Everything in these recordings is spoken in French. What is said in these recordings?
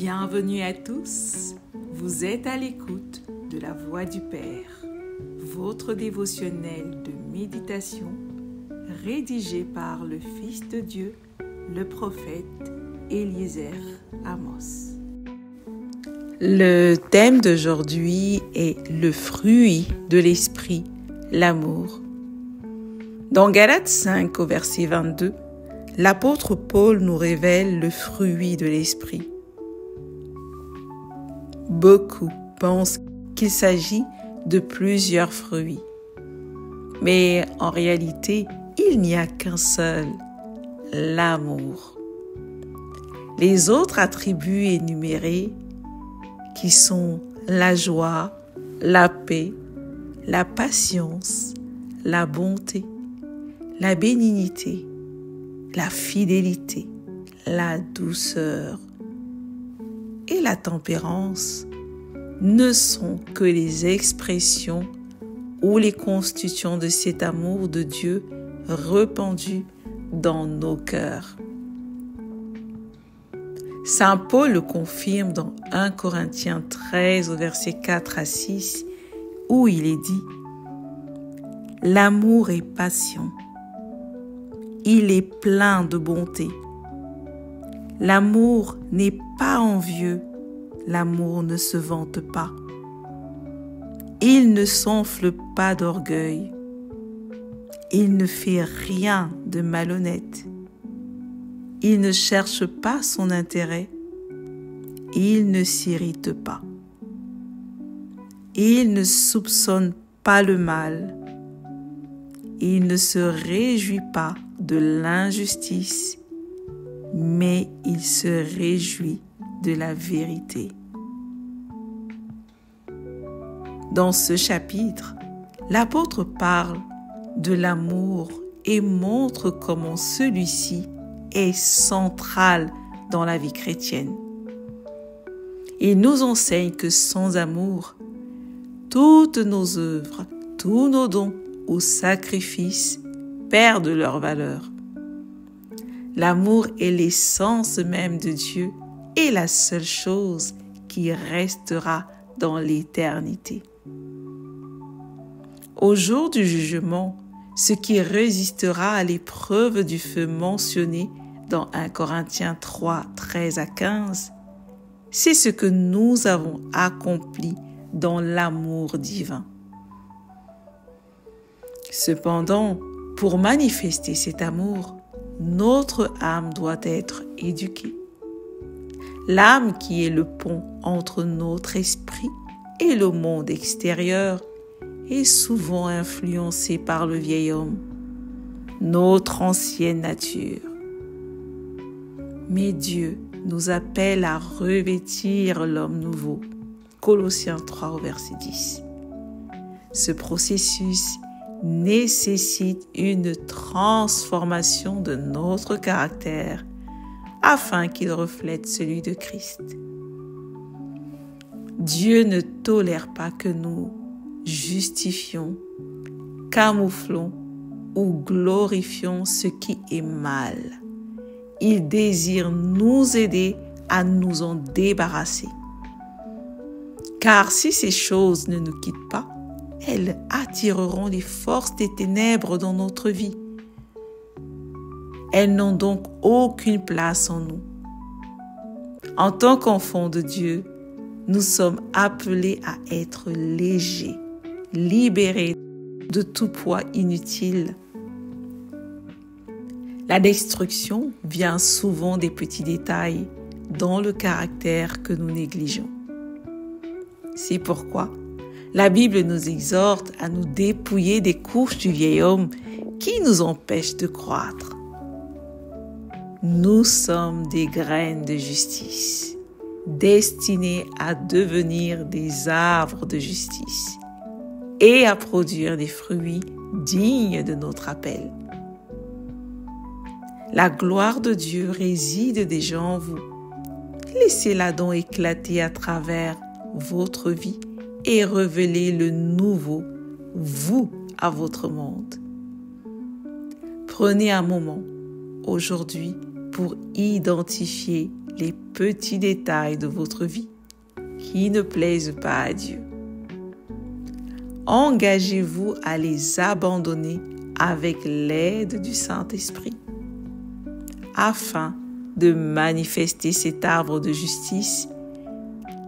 Bienvenue à tous, vous êtes à l'écoute de la Voix du Père, votre dévotionnel de méditation rédigé par le Fils de Dieu, le prophète Eliezer Amos. Le thème d'aujourd'hui est le fruit de l'esprit, l'amour. Dans Galates 5 au verset 22, l'apôtre Paul nous révèle le fruit de l'esprit. Beaucoup pensent qu'il s'agit de plusieurs fruits. Mais en réalité, il n'y a qu'un seul, l'amour. Les autres attributs énumérés, qui sont la joie, la paix, la patience, la bonté, la bénignité, la fidélité, la douceur et la tempérance, ne sont que les expressions ou les constitutions de cet amour de Dieu répandu dans nos cœurs. Saint Paul le confirme dans 1 Corinthiens 13 au verset 4 à 6 où il est dit « L'amour est patient, il est plein de bonté. L'amour n'est pas envieux, l'amour ne se vante pas. Il ne s'enfle pas d'orgueil. Il ne fait rien de malhonnête. Il ne cherche pas son intérêt. Il ne s'irrite pas. Il ne soupçonne pas le mal. Il ne se réjouit pas de l'injustice, mais il se réjouit de la vérité. Dans ce chapitre, l'apôtre parle de l'amour et montre comment celui-ci est central dans la vie chrétienne. Il nous enseigne que sans amour, toutes nos œuvres, tous nos dons ou sacrifices perdent leur valeur. L'amour est l'essence même de Dieu et la seule chose qui restera dans l'éternité. Au jour du jugement, ce qui résistera à l'épreuve du feu mentionnée dans 1 Corinthiens 3, 13 à 15, c'est ce que nous avons accompli dans l'amour divin. Cependant, pour manifester cet amour, notre âme doit être éduquée. L'âme qui est le pont entre notre esprit et le monde extérieur est souvent influencée par le vieil homme, notre ancienne nature. Mais Dieu nous appelle à revêtir l'homme nouveau. Colossiens 3 au verset 10. Ce processus nécessite une transformation de notre caractère afin qu'il reflète celui de Christ. Dieu ne tolère pas que nous justifions, camouflons ou glorifions ce qui est mal. Il désire nous aider à nous en débarrasser. Car si ces choses ne nous quittent pas, elles attireront les forces des ténèbres dans notre vie. Elles n'ont donc aucune place en nous. En tant qu'enfants de Dieu, nous sommes appelés à être légers, libérés de tout poids inutile. La destruction vient souvent des petits détails dans le caractère que nous négligeons. C'est pourquoi la Bible nous exhorte à nous dépouiller des couches du vieil homme qui nous empêchent de croître. Nous sommes des graines de justice, destinées à devenir des arbres de justice et à produire des fruits dignes de notre appel. La gloire de Dieu réside déjà en vous. Laissez-la donc éclater à travers votre vie et révéler le nouveau, vous, à votre monde. Prenez un moment aujourd'hui pour identifier les petits détails de votre vie qui ne plaisent pas à Dieu. Engagez-vous à les abandonner avec l'aide du Saint-Esprit afin de manifester cet arbre de justice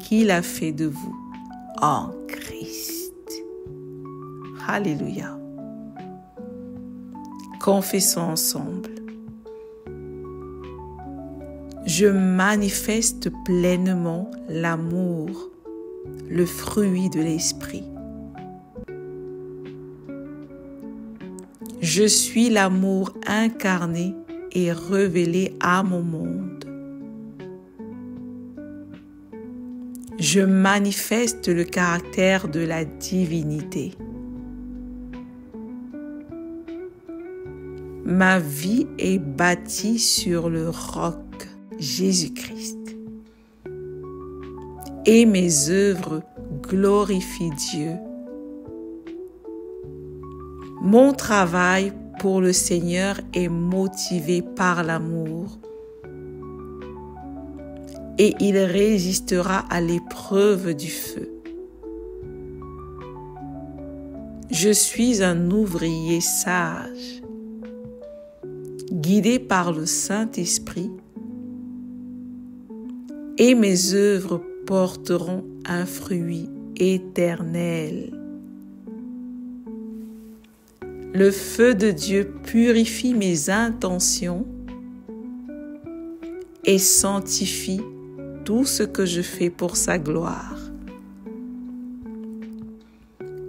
qu'il a fait de vous en Christ. Alléluia. Confessons ensemble. Je manifeste pleinement l'amour, le fruit de l'esprit. Je suis l'amour incarné et révélé à mon monde. Je manifeste le caractère de la divinité. Ma vie est bâtie sur le roc Jésus-Christ. Et mes œuvres glorifient Dieu. Mon travail pour le Seigneur est motivé par l'amour et il résistera à l'épreuve du feu. Je suis un ouvrier sage, guidé par le Saint-Esprit, et mes œuvres porteront un fruit éternel. Le feu de Dieu purifie mes intentions et sanctifie tout ce que je fais pour sa gloire.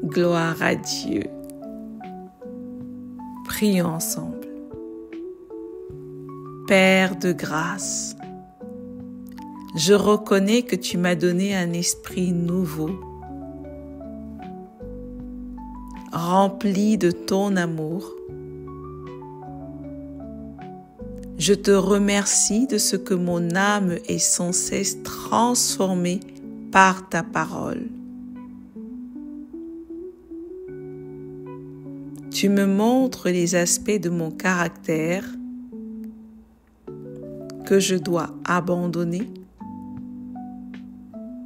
Gloire à Dieu. Prions ensemble. Père de grâce, je reconnais que tu m'as donné un esprit nouveau, rempli de ton amour. Je te remercie de ce que mon âme est sans cesse transformée par ta parole. Tu me montres les aspects de mon caractère que je dois abandonner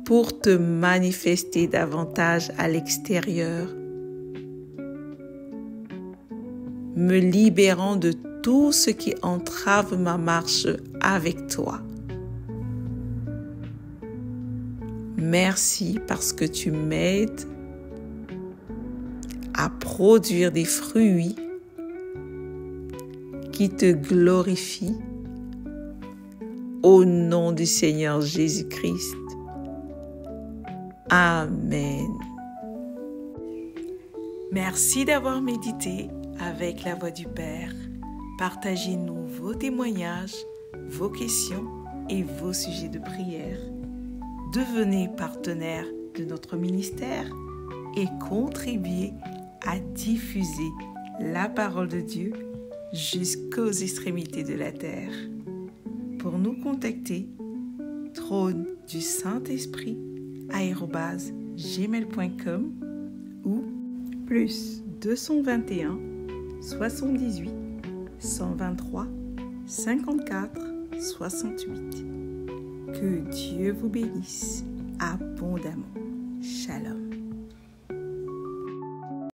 pour te manifester davantage à l'extérieur, me libérant de tout ce qui entrave ma marche avec toi. Merci parce que tu m'aides à produire des fruits qui te glorifient au nom du Seigneur Jésus-Christ. Amen. Merci d'avoir médité avec la Voix du Père. Partagez-nous vos témoignages, vos questions et vos sujets de prière. Devenez partenaire de notre ministère et contribuez à diffuser la parole de Dieu jusqu'aux extrémités de la terre. Pour nous contacter, trône du Saint-Esprit @gmail.com ou plus 221 78 123 54 68. Que Dieu vous bénisse abondamment. Shalom.